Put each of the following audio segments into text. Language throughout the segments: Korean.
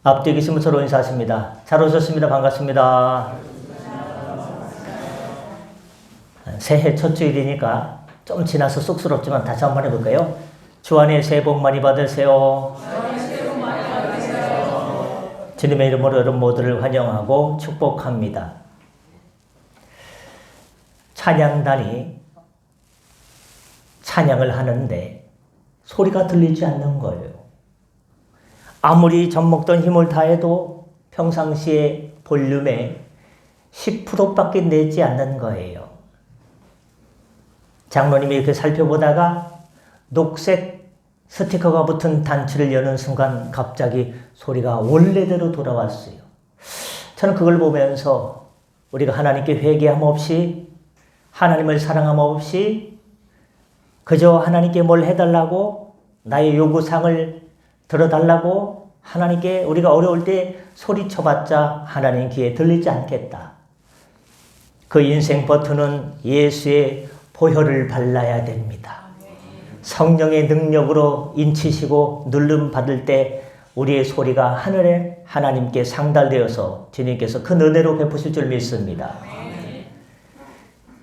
앞뒤 계시면 서로 인사하십니다. 잘 오셨습니다. 반갑습니다. 새해 첫 주일이니까 좀 지나서 쑥스럽지만 다시 한번 해볼까요? 주 안에 새해 복 많이 받으세요. 주님의 이름으로 여러분 모두를 환영하고 축복합니다. 찬양단이 찬양을 하는데 소리가 들리지 않는 거예요. 아무리 젖먹던 힘을 다해도 평상시에 볼륨의 10%밖에 내지 않는 거예요. 장로님이 이렇게 살펴보다가 녹색 스티커가 붙은 단추를 여는 순간 갑자기 소리가 원래대로 돌아왔어요. 저는 그걸 보면서 우리가 하나님께 회개함 없이, 하나님을 사랑함 없이 그저 하나님께 뭘 해달라고, 나의 요구사항을 들어달라고 하나님께 우리가 어려울 때 소리쳐봤자 하나님 귀에 들리지 않겠다. 그 인생 버튼은 예수의 보혈을 발라야 됩니다. 성령의 능력으로 인치시고 누름 받을 때 우리의 소리가 하늘에 하나님께 상달되어서 주님께서 큰 은혜로 베푸실 줄 믿습니다.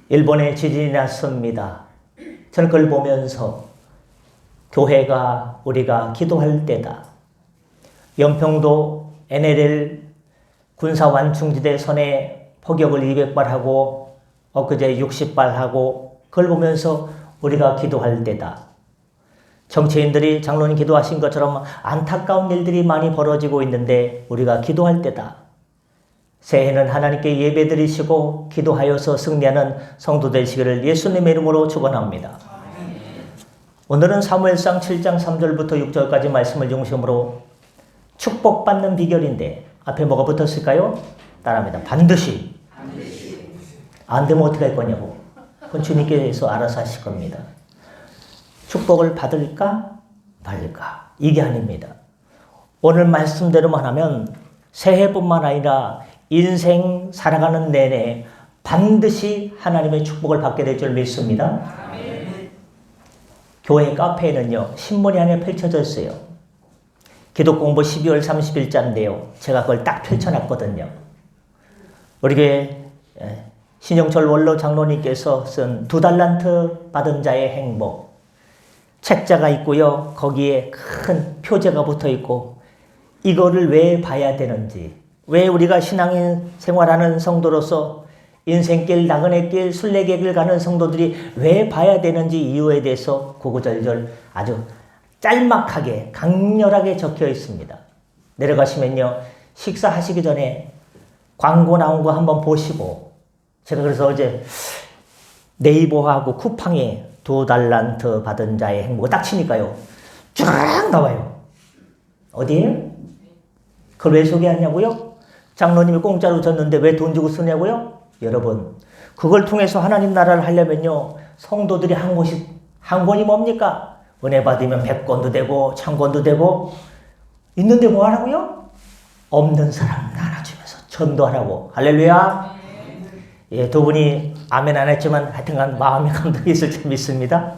일본에 지진이 났습니다. 저는 그걸 보면서 교회가 우리가 기도할 때다. 연평도 NLL 군사완충지대 선에 포격을 200발 하고 엊그제 60발 하고 그걸 보면서 우리가 기도할 때다. 정치인들이 장로님 기도하신 것처럼 안타까운 일들이 많이 벌어지고 있는데 우리가 기도할 때다. 새해는 하나님께 예배드리시고 기도하여서 승리하는 성도 되시기를 예수님의 이름으로 축원합니다. 오늘은 사무엘상 7장 3절부터 6절까지 말씀을 중심으로 축복받는 비결인데 앞에 뭐가 붙었을까요? 따라합니다. 반드시. 안 되면 어떻게 할 거냐고. 그건 주님께서 알아서 하실 겁니다. 축복을 받을까 말까 이게 아닙니다. 오늘 말씀대로만 하면 새해뿐만 아니라 인생 살아가는 내내 반드시 하나님의 축복을 받게 될 줄 믿습니다. 교회 카페에는요, 신문이 하나 펼쳐져 있어요. 기독공부 12월 30일자인데요. 제가 그걸 딱 펼쳐놨거든요. 우리 교회 신영철 원로 장로님께서 쓴 2달란트 받은 자의 행복. 책자가 있고요. 거기에 큰 표제가 붙어 있고, 이거를 왜 봐야 되는지, 왜 우리가 신앙인 생활하는 성도로서 인생길, 나그네 길, 순례객을 가는 성도들이 왜 봐야 되는지 이유에 대해서 구구절절 아주 짤막하게 강렬하게 적혀 있습니다. 내려가시면요, 식사하시기 전에 광고 나온 거 한번 보시고, 제가 그래서 어제 네이버하고 쿠팡에 2달란트 받은 자의 행복 딱 치니까요, 쫙 나와요. 어디에요? 그걸 왜 소개하냐고요? 장로님이 공짜로 줬는데 왜 돈 주고 쓰냐고요? 여러분, 그걸 통해서 하나님 나라를 하려면요, 성도들이 한 권이 뭡니까? 은혜 받으면 100권도 되고 1000권도 되고, 있는데 뭐 하라고요? 없는 사람 나눠주면서 전도하라고. 할렐루야. 예, 두 분이 아멘 안 했지만 하여튼간 마음의 감동이 있을 줄 믿습니다.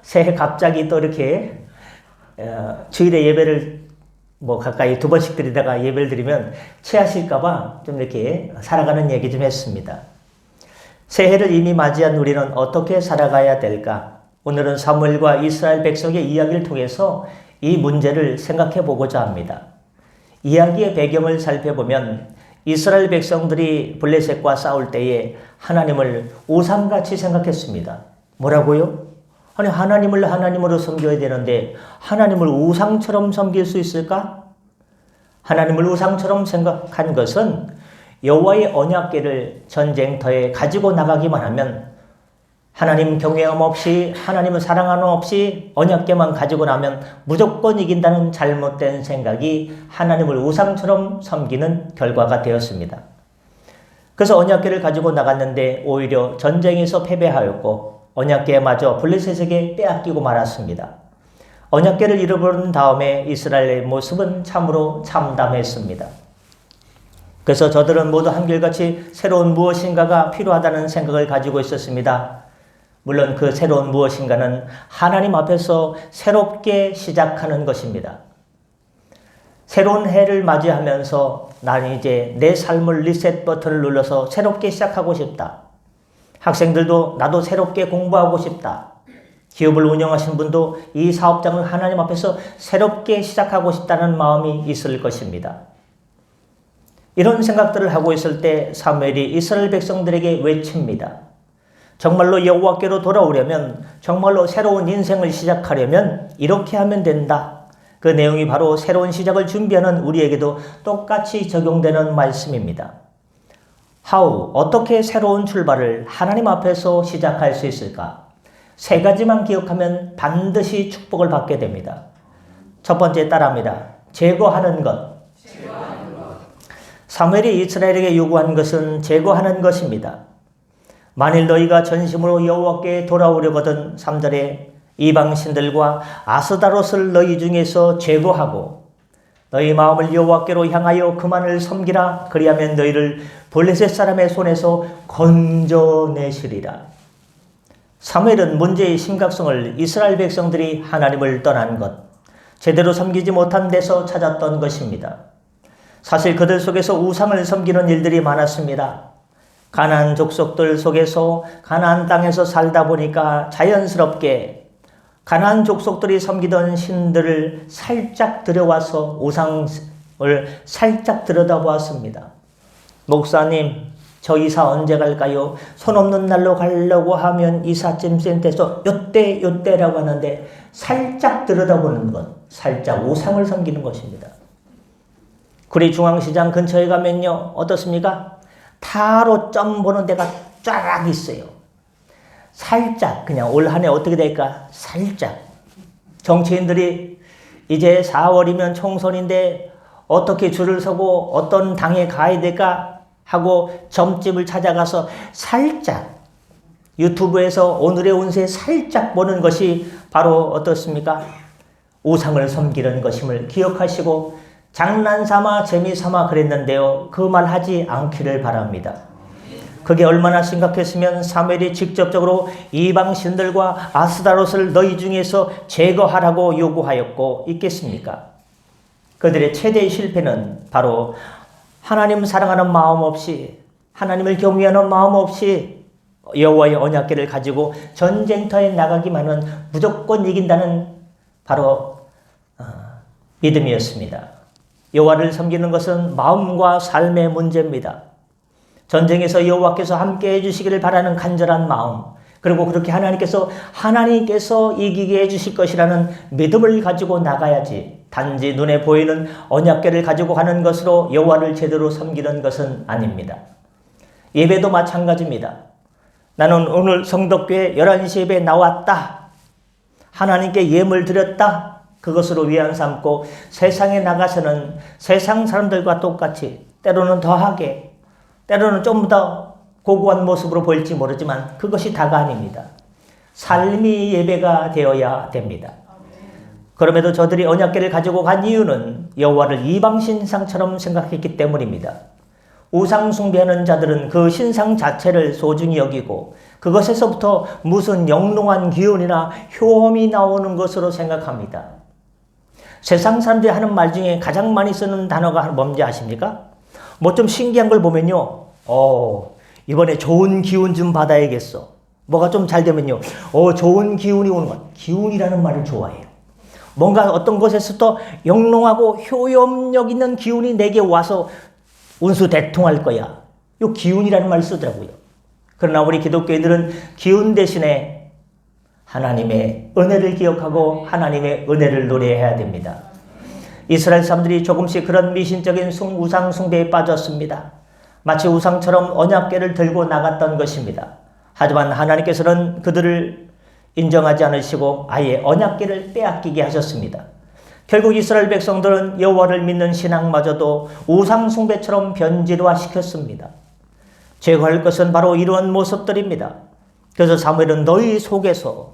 새해 갑자기 또 이렇게 주일에 예배를 가까이 2번씩 드리다가 예배를 드리면 체하실까봐 좀 이렇게 살아가는 얘기 좀 했습니다. 새해를 이미 맞이한 우리는 어떻게 살아가야 될까? 오늘은 사무엘과 이스라엘 백성의 이야기를 통해서 이 문제를 생각해 보고자 합니다. 이야기의 배경을 살펴보면 이스라엘 백성들이 블레셋과 싸울 때에 하나님을 우상같이 생각했습니다. 뭐라고요? 아니, 하나님을 하나님으로 섬겨야 되는데 하나님을 우상처럼 섬길 수 있을까? 하나님을 우상처럼 생각한 것은 여호와의 언약궤를 전쟁터에 가지고 나가기만 하면, 하나님 경외함 없이, 하나님을 사랑함 없이 언약궤만 가지고 나면 무조건 이긴다는 잘못된 생각이 하나님을 우상처럼 섬기는 결과가 되었습니다. 그래서 언약궤를 가지고 나갔는데 오히려 전쟁에서 패배하였고 언약궤마저 블레셋에게 빼앗기고 말았습니다. 언약궤를 잃어버린 다음에 이스라엘의 모습은 참으로 참담했습니다. 그래서 저들은 모두 한결같이 새로운 무엇인가가 필요하다는 생각을 가지고 있었습니다. 물론 그 새로운 무엇인가는 하나님 앞에서 새롭게 시작하는 것입니다. 새로운 해를 맞이하면서 나는 이제 내 삶을 리셋 버튼을 눌러서 새롭게 시작하고 싶다. 학생들도 나도 새롭게 공부하고 싶다. 기업을 운영하시는 분도 이 사업장을 하나님 앞에서 새롭게 시작하고 싶다는 마음이 있을 것입니다. 이런 생각들을 하고 있을 때 사무엘이 이스라엘 백성들에게 외칩니다. 정말로 여호와께로 돌아오려면, 정말로 새로운 인생을 시작하려면 이렇게 하면 된다. 그 내용이 바로 새로운 시작을 준비하는 우리에게도 똑같이 적용되는 말씀입니다. 어떻게 새로운 출발을 하나님 앞에서 시작할 수 있을까? 세 가지만 기억하면 반드시 축복을 받게 됩니다. 첫 번째 따라합니다. 제거하는 것. 사무엘이 이스라엘에게 요구한 것은 제거하는 것입니다. 만일 너희가 전심으로 여호와께 돌아오려거든 3절에 이방신들과 아스다롯을 너희 중에서 제거하고 너희 마음을 여호와께로 향하여 그만을 섬기라. 그리하면 너희를 블레셋 사람의 손에서 건져내시리라. 사무엘은 문제의 심각성을 이스라엘 백성들이 하나님을 떠난 것, 제대로 섬기지 못한 데서 찾았던 것입니다. 사실 그들 속에서 우상을 섬기는 일들이 많았습니다. 가나안 족속들 속에서 가나안 땅에서 살다 보니까 자연스럽게 가나안 족속들이 섬기던 신들을 살짝 들여와서 우상을 살짝 들여다보았습니다. 목사님, 저 이사 언제 갈까요? 손 없는 날로 가려고 하면 이삿짐 센터에서 요때라고 하는데 살짝 들여다보는 것, 살짝 우상을 섬기는 것입니다. 구리중앙시장 근처에 가면요, 어떻습니까? 타로 점 보는 데가 쫙 있어요. 살짝, 그냥 올 한 해 어떻게 될까? 살짝. 정치인들이 이제 4월이면 총선인데 어떻게 줄을 서고 어떤 당에 가야 될까 하고 점집을 찾아가서 살짝, 유튜브에서 오늘의 운세 살짝 보는 것이 바로 어떻습니까? 우상을 섬기는 것임을 기억하시고 장난삼아 재미삼아 그랬는데요. 그 말 하지 않기를 바랍니다. 그게 얼마나 심각했으면 사무엘이 직접적으로 이방신들과 아스다롯을 너희 중에서 제거하라고 요구하였고 있겠습니까? 그들의 최대의 실패는 바로 하나님 사랑하는 마음 없이, 하나님을 경외하는 마음 없이 여호와의 언약궤를 가지고 전쟁터에 나가기만은 무조건 이긴다는 바로 믿음이었습니다. 여호와를 섬기는 것은 마음과 삶의 문제입니다. 전쟁에서 여호와께서 함께 해주시기를 바라는 간절한 마음, 그리고 그렇게 하나님께서 이기게 해주실 것이라는 믿음을 가지고 나가야지, 단지 눈에 보이는 언약궤를 가지고 가는 것으로 여호와를 제대로 섬기는 것은 아닙니다. 예배도 마찬가지입니다. 나는 오늘 성덕교회 11시 예배 나왔다. 하나님께 예물 드렸다. 그것으로 위안 삼고 세상에 나가서는 세상 사람들과 똑같이 때로는 더하게, 때로는 좀 더 고고한 모습으로 보일지 모르지만 그것이 다가 아닙니다. 삶이 예배가 되어야 됩니다. 그럼에도 저들이 언약궤를 가지고 간 이유는 여호와를 이방 신상처럼 생각했기 때문입니다. 우상 숭배하는 자들은 그 신상 자체를 소중히 여기고 그것에서부터 무슨 영롱한 기운이나 효험이 나오는 것으로 생각합니다. 세상 사람들이 하는 말 중에 가장 많이 쓰는 단어가 뭔지 아십니까? 뭐 좀 신기한 걸 보면요. 이번에 좋은 기운 좀 받아야겠어. 뭐가 좀 잘 되면요. 좋은 기운이 오는 것. 기운이라는 말을 좋아해요. 뭔가 어떤 것에서부터 영롱하고 효용력 있는 기운이 내게 와서 운수 대통할 거야. 이 기운이라는 말을 쓰더라고요. 그러나 우리 기독교인들은 기운 대신에 하나님의 은혜를 기억하고 하나님의 은혜를 노래해야 됩니다. 이스라엘 사람들이 조금씩 그런 미신적인 우상 숭배에 빠졌습니다. 마치 우상처럼 언약궤를 들고 나갔던 것입니다. 하지만 하나님께서는 그들을 인정하지 않으시고 아예 언약궤를 빼앗기게 하셨습니다. 결국 이스라엘 백성들은 여호와를 믿는 신앙마저도 우상 숭배처럼 변질화시켰습니다. 제거할 것은 바로 이러한 모습들입니다. 그래서 사무엘은 너희 속에서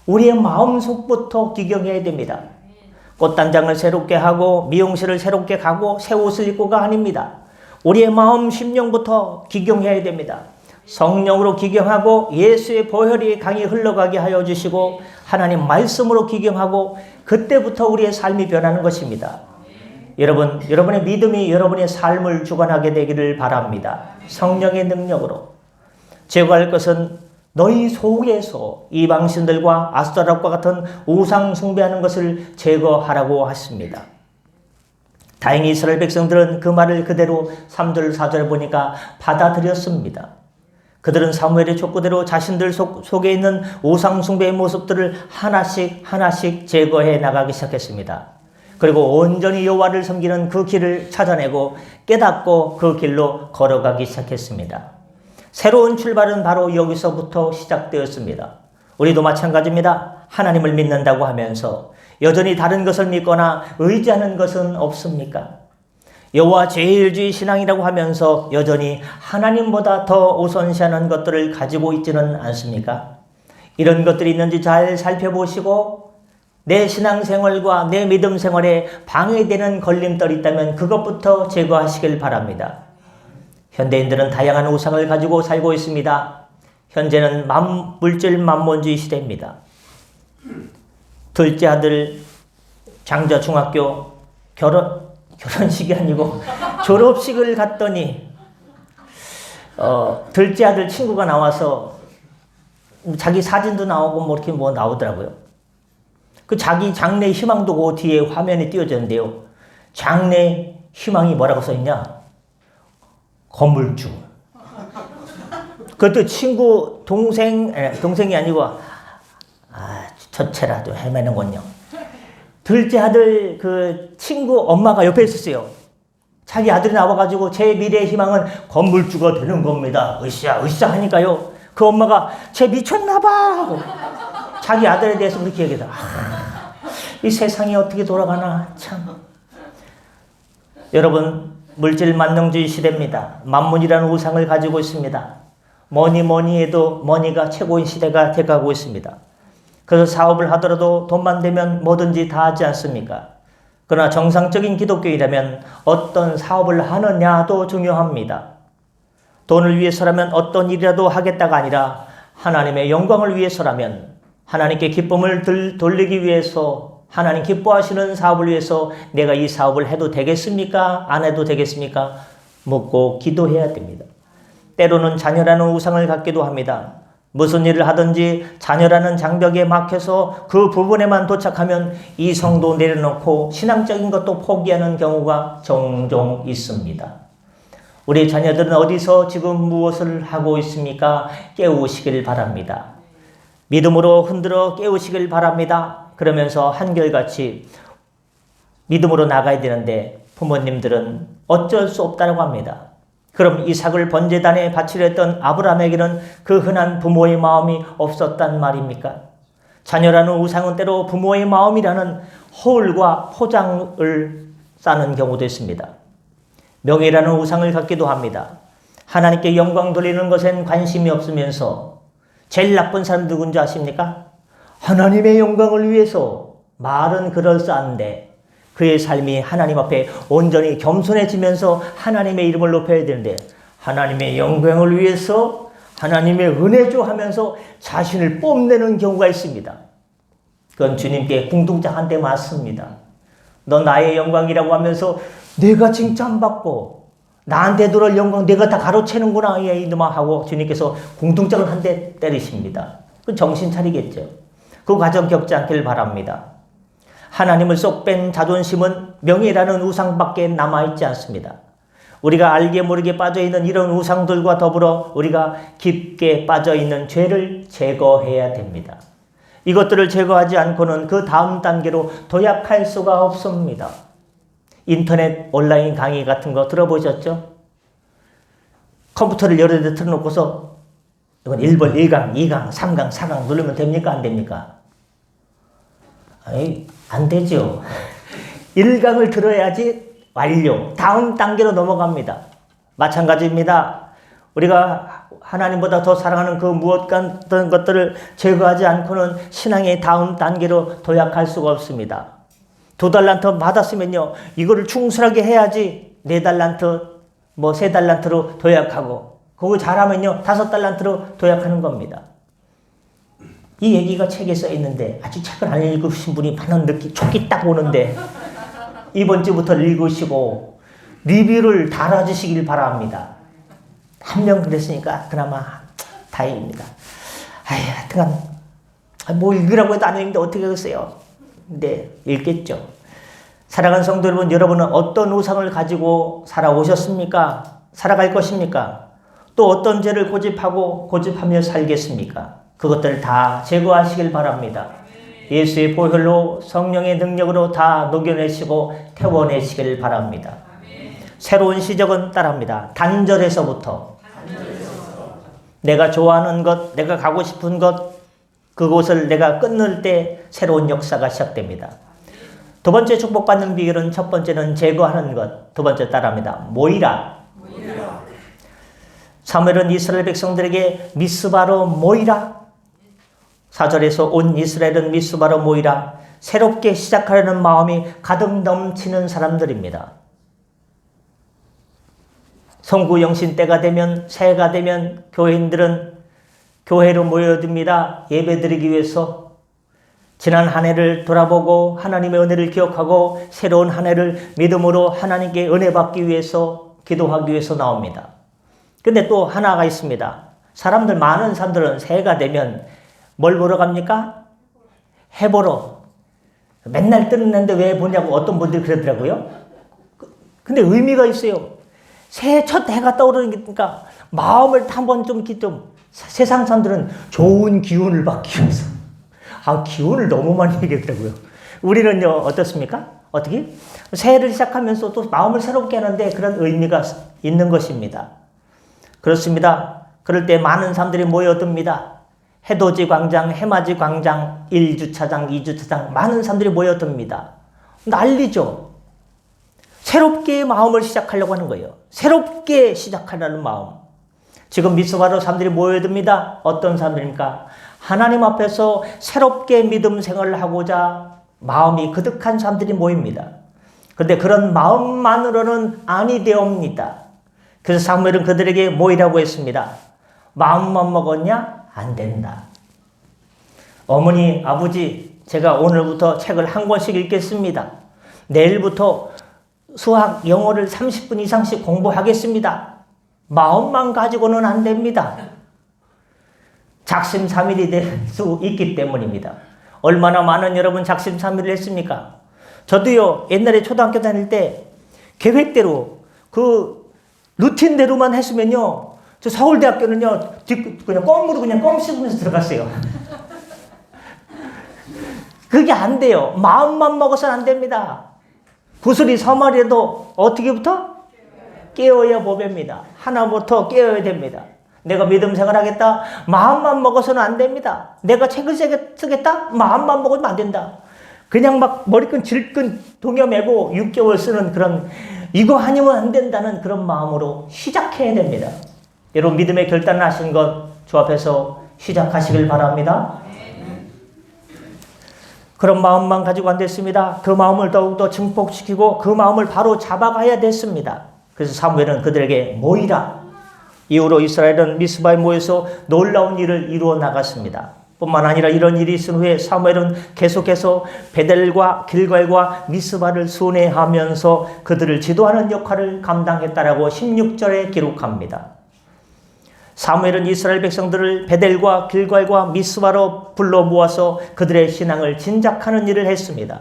우리의 마음속부터 기경해야 됩니다. 꽃단장을 새롭게 하고 미용실을 새롭게 가고 새 옷을 입고가 아닙니다. 우리의 마음 심령부터 기경해야 됩니다. 성령으로 기경하고 예수의 보혈이 강이 흘러가게 하여 주시고 하나님 말씀으로 기경하고 그때부터 우리의 삶이 변하는 것입니다. 여러분, 여러분의 믿음이 여러분의 삶을 주관하게 되기를 바랍니다. 성령의 능력으로. 제거할 것은 너희 속에서 이방신들과 아스타롯과 같은 우상 숭배하는 것을 제거하라고 하십니다. 다행히 이스라엘 백성들은 그 말을 그대로 3절 4절에 보니까 받아들였습니다. 그들은 사무엘의 촉구대로 자신들 속에 있는 우상 숭배의 모습들을 하나씩 제거해 나가기 시작했습니다. 그리고 온전히 여호와를 섬기는 그 길을 찾아내고 깨닫고 그 길로 걸어가기 시작했습니다. 새로운 출발은 바로 여기서부터 시작되었습니다. 우리도 마찬가지입니다. 하나님을 믿는다고 하면서 여전히 다른 것을 믿거나 의지하는 것은 없습니까? 여호와 제일주의 신앙이라고 하면서 여전히 하나님보다 더 우선시하는 것들을 가지고 있지는 않습니까? 이런 것들이 있는지 잘 살펴보시고 내 신앙생활과 내 믿음 생활에 방해되는 걸림돌이 있다면 그것부터 제거하시길 바랍니다. 현대인들은 다양한 우상을 가지고 살고 있습니다. 현재는 물질 만몬주의 시대입니다. 둘째 아들 장자 중학교 결혼식이 아니고 졸업식을 갔더니 둘째 아들 친구가 나와서 자기 사진도 나오고 뭐 이렇게 뭐 나오더라고요. 그 자기 장래 희망도 그 뒤에 화면에 띄워졌는데요. 장래 희망이 뭐라고 써있냐? 건물주. 그것도 친구 동생이 아니고 저체라도 헤매는군요. 둘째 아들 그 친구 엄마가 옆에 있었어요. 자기 아들이 나와가지고 제 미래의 희망은 건물주가 되는 겁니다. 으쌰 하니까요. 그 엄마가 쟤 미쳤나봐 하고 자기 아들에 대해서 그렇게 얘기하다. 이 세상이 어떻게 돌아가나 참. 여러분, 물질 만능주의 시대입니다. 만문이라는 우상을 가지고 있습니다. 뭐니 해도 머니가 최고인 시대가 돼가고 있습니다. 그래서 사업을 하더라도 돈만 되면 뭐든지 다 하지 않습니까? 그러나 정상적인 기독교인이라면 어떤 사업을 하느냐도 중요합니다. 돈을 위해서라면 어떤 일이라도 하겠다가 아니라 하나님의 영광을 위해서라면 하나님께 기쁨을 돌리기 위해서 하나님 기뻐하시는 사업을 위해서 내가 이 사업을 해도 되겠습니까? 안 해도 되겠습니까? 묻고 기도해야 됩니다. 때로는 자녀라는 우상을 갖기도 합니다. 무슨 일을 하든지 자녀라는 장벽에 막혀서 그 부분에만 도착하면 이성도 내려놓고 신앙적인 것도 포기하는 경우가 종종 있습니다. 우리 자녀들은 어디서 지금 무엇을 하고 있습니까? 깨우시길 바랍니다. 믿음으로 흔들어 깨우시길 바랍니다. 그러면서 한결같이 믿음으로 나가야 되는데 부모님들은 어쩔 수 없다고 합니다. 그럼 이삭을 번제단에 바치려 했던 아브라함에게는 그 흔한 부모의 마음이 없었단 말입니까? 자녀라는 우상은 때로 부모의 마음이라는 허울과 포장을 싸는 경우도 있습니다. 명예라는 우상을 갖기도 합니다. 하나님께 영광 돌리는 것엔 관심이 없으면서 제일 나쁜 사람 누군지 아십니까? 하나님의 영광을 위해서 말은 그럴싸한데 그의 삶이 하나님 앞에 온전히 겸손해지면서 하나님의 이름을 높여야 되는데 하나님의 영광을 위해서 하나님의 은혜죠 하면서 자신을 뽐내는 경우가 있습니다. 그건 주님께 궁둥짝 한 대 맞습니다. 너 나의 영광이라고 하면서 내가 칭찬받고 나한테 들어올 영광 내가 다 가로채는구나 이놈아 하고 주님께서 궁둥짝을 한 대 때리십니다. 그 정신 차리겠죠. 그 과정 겪지 않길 바랍니다. 하나님을 쏙 뺀 자존심은 명예라는 우상밖에 남아있지 않습니다. 우리가 알게 모르게 빠져있는 이런 우상들과 더불어 우리가 깊게 빠져있는 죄를 제거해야 됩니다. 이것들을 제거하지 않고는 그 다음 단계로 도약할 수가 없습니다. 인터넷 온라인 강의 같은 거 들어보셨죠? 컴퓨터를 여러 대 틀어놓고서 이건 1번, 1강, 2강, 3강, 4강 누르면 됩니까? 안 됩니까? 아니, 안 되죠. 1강을 들어야지 완료. 다음 단계로 넘어갑니다. 마찬가지입니다. 우리가 하나님보다 더 사랑하는 그 무엇 같은 것들을 제거하지 않고는 신앙의 다음 단계로 도약할 수가 없습니다. 2달란트 받았으면요. 이거를 충실하게 해야지 4달란트, 3달란트로 도약하고 그거 잘하면요. 5달란트로 도약하는 겁니다. 이 얘기가 책에 써 있는데 아직 책을 안 읽으신 분이 많은 초기 딱 오는데 이번 주부터 읽으시고 리뷰를 달아주시길 바랍니다. 한 명 그랬으니까 그나마 다행입니다. 하여튼 뭐 읽으라고 해도 안 읽는데 어떻게 하겠어요? 근데 읽겠죠. 사랑하는 성도 여러분, 여러분은 어떤 우상을 가지고 살아오셨습니까? 살아갈 것입니까? 또 어떤 죄를 고집하며 살겠습니까? 그것들을 다 제거하시길 바랍니다. 예수의 보혈로 성령의 능력으로 다 녹여내시고 태워내시길 바랍니다. 새로운 시작은 따라합니다. 단절에서부터 내가 좋아하는 것, 내가 가고 싶은 것, 그곳을 내가 끊을 때 새로운 역사가 시작됩니다. 두 번째 축복받는 비결은 첫 번째는 제거하는 것, 두 번째 따라합니다. 모이라. 사무엘은 이스라엘 백성들에게 미스바로 모이라. 4절에서 온 이스라엘은 미스바로 모이라. 새롭게 시작하려는 마음이 가득 넘치는 사람들입니다. 성구영신 때가 되면, 새해가 되면 교회인들은 교회로 모여듭니다. 예배드리기 위해서 지난 한 해를 돌아보고 하나님의 은혜를 기억하고 새로운 한 해를 믿음으로 하나님께 은혜 받기 위해서 기도하기 위해서 나옵니다. 근데 또 하나가 있습니다. 많은 사람들은 새해가 되면 뭘 보러 갑니까? 해 보러. 맨날 뜨는데 왜 보냐고 어떤 분들이 그러더라고요. 근데 의미가 있어요. 새해 첫 해가 떠오르니까 마음을 한번 좀 세상 사람들은 좋은 기운을 받기 위해서. 기운을 너무 많이 얘기하더라고요. 우리는요, 어떻습니까? 어떻게? 새해를 시작하면서 또 마음을 새롭게 하는데 그런 의미가 있는 것입니다. 그렇습니다. 그럴 때 많은 사람들이 모여듭니다. 해돋이 광장, 해맞이 광장, 1주차장, 2주차장, 많은 사람들이 모여듭니다. 난리죠. 새롭게 마음을 시작하려고 하는 거예요. 새롭게 시작하려는 마음. 지금 미스바로 사람들이 모여듭니다. 어떤 사람들입니까? 하나님 앞에서 새롭게 믿음 생활을 하고자 마음이 거듭한 사람들이 모입니다. 그런데 그런 마음만으로는 아니 되옵니다. 그래서 사무엘은 그들에게 모이라고 했습니다. 마음만 먹었냐? 안 된다. 어머니, 아버지, 제가 오늘부터 책을 한 권씩 읽겠습니다. 내일부터 수학, 영어를 30분 이상씩 공부하겠습니다. 마음만 가지고는 안 됩니다. 작심삼일이 될 수 있기 때문입니다. 얼마나 많은 여러분 작심삼일을 했습니까? 저도요, 옛날에 초등학교 다닐 때 계획대로 그 루틴대로만 했으면요, 저 서울대학교는요, 그냥 껌으로 그냥 껌 씹으면서 들어갔어요. 그게 안 돼요. 마음만 먹어서는 안 됩니다. 구슬이 서말이라도 어떻게부터? 깨어야 보배입니다. 하나부터 깨어야 됩니다. 내가 믿음 생활하겠다? 마음만 먹어서는 안 됩니다. 내가 책을 쓰겠다? 마음만 먹으면 안 된다. 그냥 막 머리끈 질끈 동여매고 6개월 쓰는 그런, 이거 아니면 안 된다는 그런 마음으로 시작해야 됩니다. 여러분 믿음의 결단을 하신 것 주 앞에서 시작하시길 바랍니다. 그런 마음만 가지고 안 됐습니다. 그 마음을 더욱더 증폭시키고 그 마음을 바로 잡아가야 됐습니다. 그래서 사무엘은 그들에게 모이라. 이후로 이스라엘은 미스바에 모여서 놀라운 일을 이루어 나갔습니다. 뿐만 아니라 이런 일이 있은 후에 사무엘은 계속해서 베델과 길갈과 미스바를 순회하면서 그들을 지도하는 역할을 감당했다라고 16절에 기록합니다. 사무엘은 이스라엘 백성들을 베델과 길갈과 미스바로 불러 모아서 그들의 신앙을 진작하는 일을 했습니다.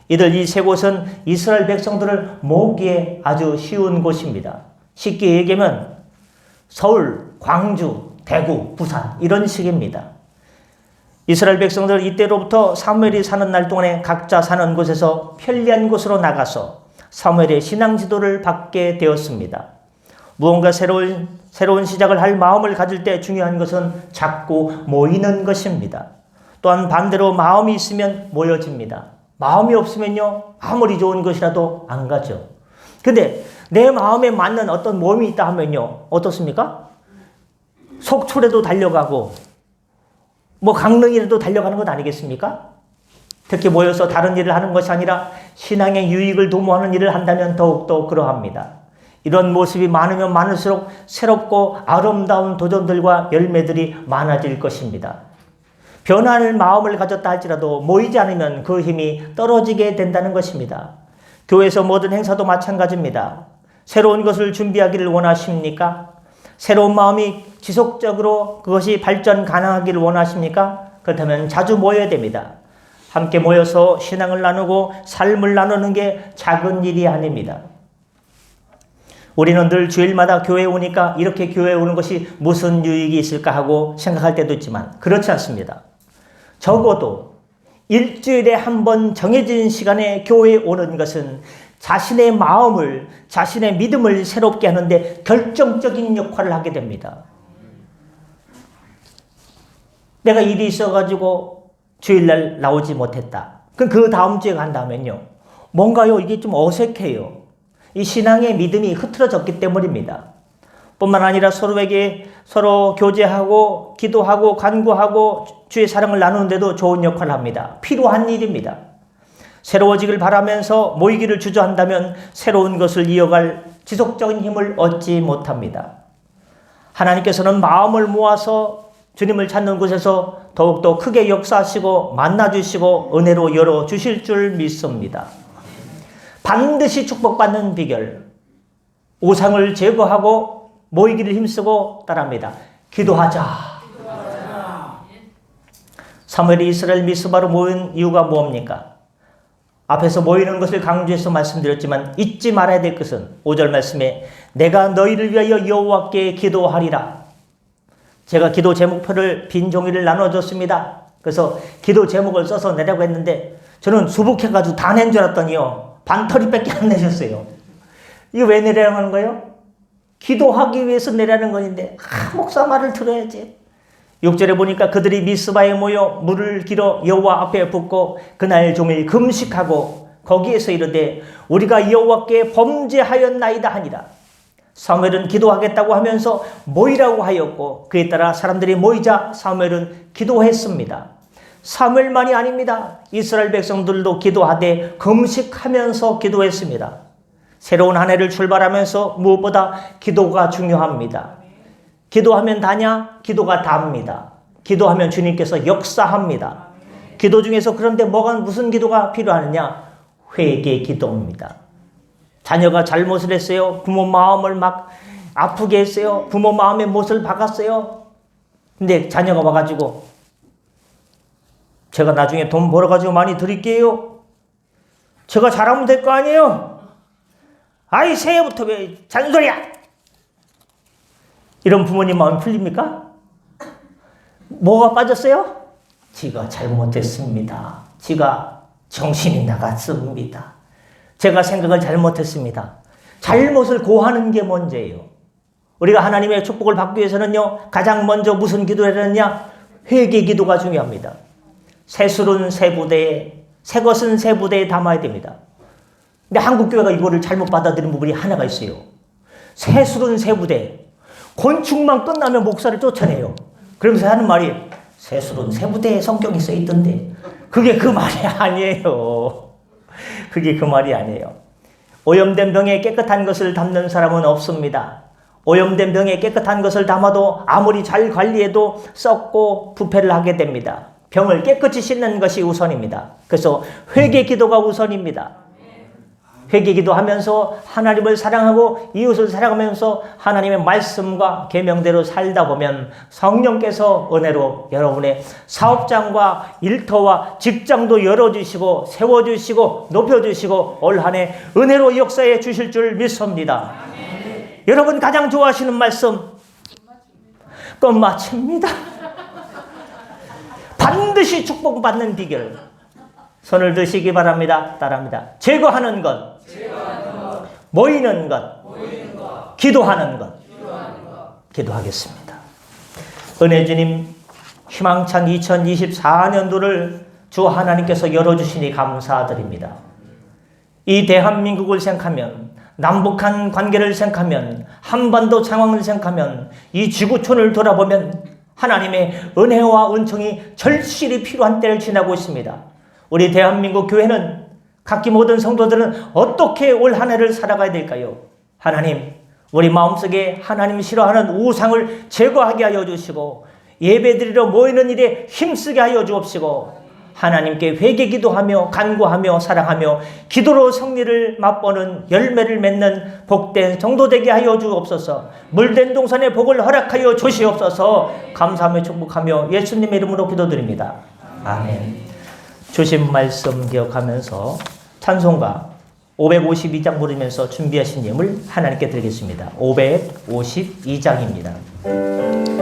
이들 이 세 곳은 이스라엘 백성들을 모으기에 아주 쉬운 곳입니다. 쉽게 얘기하면 서울, 광주, 대구, 부산 이런 식입니다. 이스라엘 백성들 이때로부터 사무엘이 사는 날 동안에 각자 사는 곳에서 편리한 곳으로 나가서 사무엘의 신앙 지도를 받게 되었습니다. 무언가 새로운 시작을 할 마음을 가질 때 중요한 것은 자꾸 모이는 것입니다. 또한 반대로 마음이 있으면 모여집니다. 마음이 없으면요, 아무리 좋은 것이라도 안 가죠. 근데 내 마음에 맞는 어떤 모임이 있다 하면요, 어떻습니까? 속초라도 달려가고 뭐 강릉이라도 달려가는 것 아니겠습니까? 특히 모여서 다른 일을 하는 것이 아니라 신앙의 유익을 도모하는 일을 한다면 더욱더 그러합니다. 이런 모습이 많으면 많을수록 새롭고 아름다운 도전들과 열매들이 많아질 것입니다. 변할 마음을 가졌다 할지라도 모이지 않으면 그 힘이 떨어지게 된다는 것입니다. 교회에서 모든 행사도 마찬가지입니다. 새로운 것을 준비하기를 원하십니까? 새로운 마음이 지속적으로 그것이 발전 가능하기를 원하십니까? 그렇다면 자주 모여야 됩니다. 함께 모여서 신앙을 나누고 삶을 나누는 게 작은 일이 아닙니다. 우리는 늘 주일마다 교회에 오니까 이렇게 교회에 오는 것이 무슨 유익이 있을까 하고 생각할 때도 있지만 그렇지 않습니다. 적어도 일주일에 한 번 정해진 시간에 교회에 오는 것은 자신의 마음을, 자신의 믿음을 새롭게 하는데 결정적인 역할을 하게 됩니다. 내가 일이 있어가지고 주일날 나오지 못했다. 그럼 그 다음 주에 간다면요. 뭔가요? 이게 좀 어색해요. 이 신앙의 믿음이 흐트러졌기 때문입니다. 뿐만 아니라 서로에게 서로 교제하고 기도하고 간구하고 주의 사랑을 나누는데도 좋은 역할을 합니다. 필요한 일입니다. 새로워지길 바라면서 모이기를 주저한다면 새로운 것을 이어갈 지속적인 힘을 얻지 못합니다. 하나님께서는 마음을 모아서 주님을 찾는 곳에서 더욱더 크게 역사하시고 만나주시고 은혜로 열어주실 줄 믿습니다. 반드시 축복받는 비결, 우상을 제거하고 모이기를 힘쓰고 따라합니다. 기도하자. 사무엘이 이스라엘 미스바로 모인 이유가 뭡니까? 앞에서 모이는 것을 강조해서 말씀드렸지만 잊지 말아야 될 것은 5절 말씀에 내가 너희를 위하여 여호와께 기도하리라. 제가 기도 제목표를 빈 종이를 나눠줬습니다. 그래서 기도 제목을 써서 내라고 했는데 저는 수북해가지고 다 낸 줄 알았더니요. 반터리밖에 안 내셨어요. 이거 왜 내라고 하는 거예요? 기도하기 위해서 내라는 건데 목사 말을 들어야지. 6절에 보니까 그들이 미스바에 모여 물을 길어 여호와 앞에 붓고 그날 종일 금식하고 거기에서 이르되 우리가 여호와께 범죄하였나이다 하니라. 사무엘은 기도하겠다고 하면서 모이라고 하였고 그에 따라 사람들이 모이자 사무엘은 기도했습니다. 사무엘만이 아닙니다. 이스라엘 백성들도 기도하되 금식하면서 기도했습니다. 새로운 한 해를 출발하면서 무엇보다 기도가 중요합니다. 기도하면 다냐? 기도가 답니다. 기도하면 주님께서 역사합니다. 기도 중에서 그런데 무슨 기도가 필요하느냐? 회개 기도입니다. 자녀가 잘못을 했어요. 부모 마음을 막 아프게 했어요. 부모 마음에 못을 박았어요. 근데 자녀가 와가지고 제가 나중에 돈 벌어가지고 많이 드릴게요. 제가 잘하면 될 거 아니에요? 아이 새해부터 왜 잔소리야? 이런 부모님 마음 풀립니까? 뭐가 빠졌어요? 지가 잘못했습니다. 지가 정신이 나갔습니다. 제가 생각을 잘못했습니다. 잘못을 고하는 게 문제예요. 우리가 하나님의 축복을 받기 위해서는요. 가장 먼저 무슨 기도를 해야 되느냐? 회개 기도가 중요합니다. 새술은 새부대에, 새것은 새부대에 담아야 됩니다. 근데 한국교회가 이거를 잘못 받아들이는 부분이 하나가 있어요. 새술은 새부대. 건축만 끝나면 목사를 쫓아내요. 그러면서 하는 말이 새술은 새부대에 성경이 써있던데 그게 그 말이 아니에요. 그게 그 말이 아니에요. 오염된 병에 깨끗한 것을 담는 사람은 없습니다. 오염된 병에 깨끗한 것을 담아도 아무리 잘 관리해도 썩고 부패를 하게 됩니다. 병을 깨끗이 씻는 것이 우선입니다. 그래서 회개 기도가 우선입니다. 회개 기도하면서 하나님을 사랑하고 이웃을 사랑하면서 하나님의 말씀과 계명대로 살다 보면 성령께서 은혜로 여러분의 사업장과 일터와 직장도 열어주시고 세워주시고 높여주시고 올 한 해 은혜로 역사해 주실 줄 믿습니다. 여러분 가장 좋아하시는 말씀 끝마칩니다. 반드시 축복받는 비결 손을 드시기 바랍니다. 따라합니다. 제거하는 것, 모이는 것, 기도하는 것. 기도하겠습니다. 은혜 주님, 희망찬 2024년도를 주 하나님께서 열어주시니 감사드립니다. 이 대한민국을 생각하면, 남북한 관계를 생각하면, 한반도 상황을 생각하면, 이 지구촌을 돌아보면 하나님의 은혜와 은총이 절실히 필요한 때를 지나고 있습니다. 우리 대한민국 교회는 각기 모든 성도들은 어떻게 올 한 해를 살아가야 될까요? 하나님, 우리 마음속에 하나님이 싫어하는 우상을 제거하게 하여 주시고 예배드리러 모이는 일에 힘쓰게 하여 주옵시고 하나님께 회개 기도하며 간구하며 사랑하며 기도로 승리를 맛보는 열매를 맺는 복된 성도 되게 하여 주옵소서. 물된 동산의 복을 허락하여 주시옵소서. 감사하며 축복하며 예수님의 이름으로 기도드립니다. 아멘. 주신 말씀 기억하면서 찬송가 552장 부르면서 준비하신 예물 하나님께 드리겠습니다. 552장입니다.